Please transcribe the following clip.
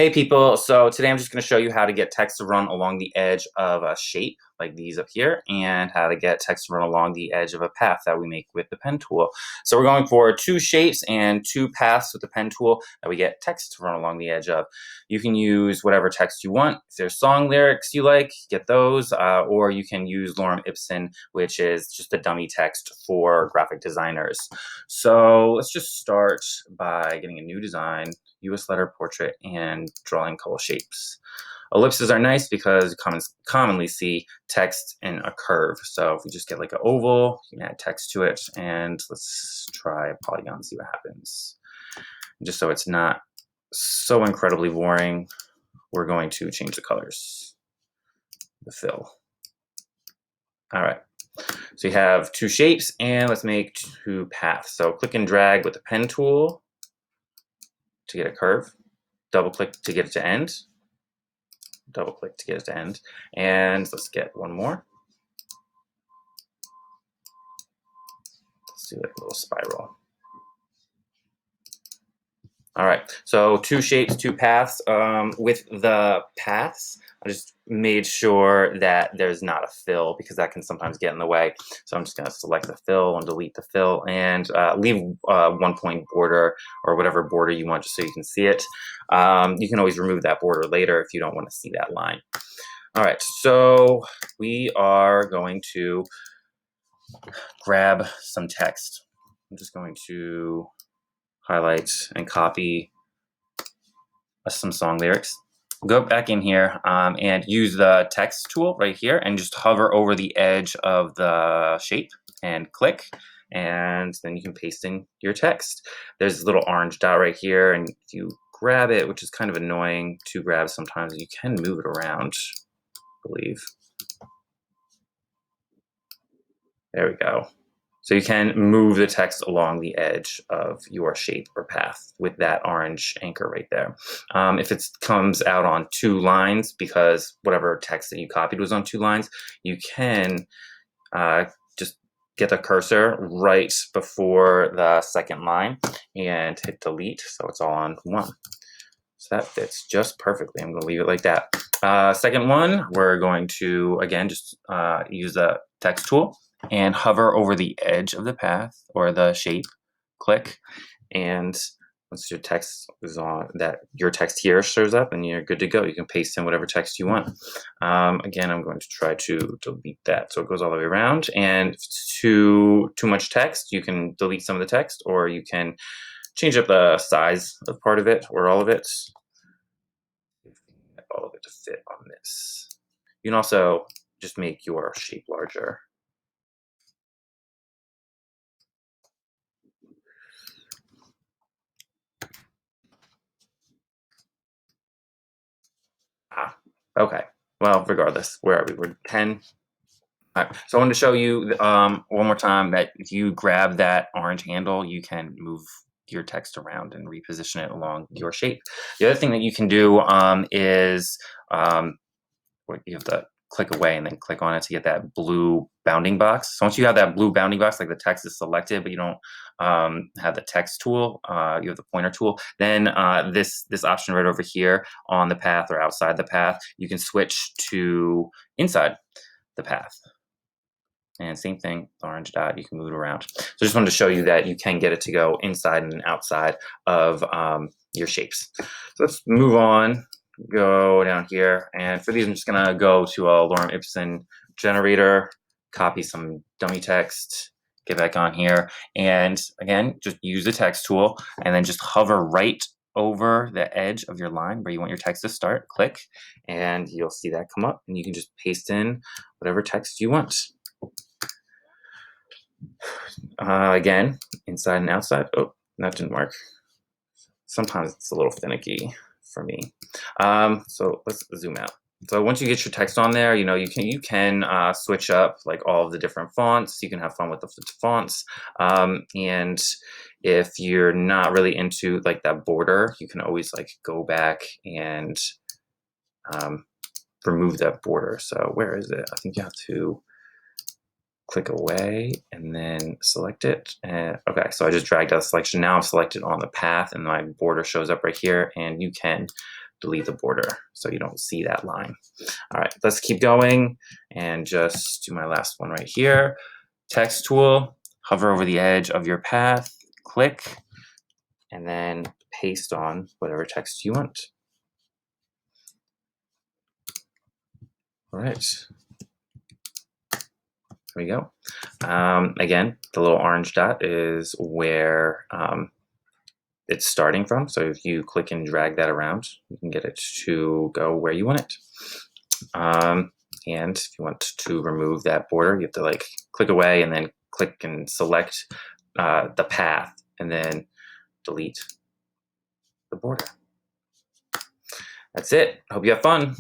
Hey people, so today I'm just going to show you how to get text to run along the edge of a shape like these up here, and how to get text to run along the edge of a path that we make with the pen tool. So we're going for two shapes and two paths with the pen tool that we get text to run along the edge of. You can use whatever text you want. If there's song lyrics you like, get those, or you can use Lorem Ipsum, which is just a dummy text for graphic designers. So let's just start by getting a new design, US letter portrait, and drawing a couple shapes. Ellipses are nice because you commonly see text in a curve. So if we just get like an oval, you can add text to it, and let's try a polygon and see what happens. Just so it's not so incredibly boring, we're going to change the colors, the fill. All right, so you have two shapes, and let's make two paths. So click and drag with the pen tool to get a curve, double click to get it to end, double click to get it to end, and let's get one more. Let's do like a little spiral. All right, so two shapes, two paths. With the paths, I just made sure that there's not a fill because that can sometimes get in the way. So I'm just gonna select the fill and delete the fill, and leave 1 point border or whatever border you want just so you can see it. You can always remove that border later if you don't want to see that line. All right, so we are going to grab some text. I'm just going to highlight and copy some song lyrics. Go back in here and use the text tool right here and just hover over the edge of the shape and click, and then you can paste in your text. There's this little orange dot right here, and if you grab it, which is kind of annoying to grab sometimes, you can move it around, I believe. There we go. So you can move the text along the edge of your shape or path with that orange anchor right there. If it comes out on two lines, because whatever text that you copied was on two lines, you can just get the cursor right before the second line and hit delete, so it's all on one. So that fits just perfectly. I'm going to leave it like that. Second one, we're going to, again, just use the text tool and hover over the edge of the path or the shape, click, and once your text is on, that your text here shows up, and you're good to go. You can paste in whatever text you want. Again, I'm going to try to delete that so it goes all the way around, and if it's too much text, you can delete some of the text, or you can change up the size of part of it or all of it. All of it to fit on this. You can also just make your shape larger. Okay. Well, regardless, where are we? We're 10. All right. So I wanted to show you one more time that if you grab that orange handle, you can move your text around and reposition it along your shape. The other thing that you can do is you have to click away and then click on it to get that blue bounding box. So once you have that blue bounding box, like the text is selected, but you don't have the text tool, you have the pointer tool, then this option right over here on the path or outside the path, you can switch to inside the path. And same thing, the orange dot, you can move it around. So I just wanted to show you that you can get it to go inside and outside of your shapes. So let's move on. Go down here, and for these I'm just gonna go to a Lorem Ipsum generator, copy some dummy text, get back on here, and again just use the text tool and then just hover right over the edge of your line where you want your text to start, click, and you'll see that come up, and you can just paste in whatever text you want. Again, inside and outside. Oh, that didn't work. Sometimes it's a little finicky for me. So let's zoom out. So once you get your text on there, you can switch up like all of the different fonts. You can have fun with the fonts. And if you're not really into like that border, you can always like go back and remove that border. So where is it? I think you have to click away and then select it. Okay, so I just dragged out the selection. Now I'm selected on the path and my border shows up right here, and you can delete the border so you don't see that line. All right, let's keep going and just do my last one right here. Text tool, hover over the edge of your path, click, and then paste on whatever text you want. All right. There we go. Again, the little orange dot is where it's starting from. So if you click and drag that around, you can get it to go where you want it. And if you want to remove that border, you have to like click away and then click and select the path and then delete the border. That's it. Hope you have fun.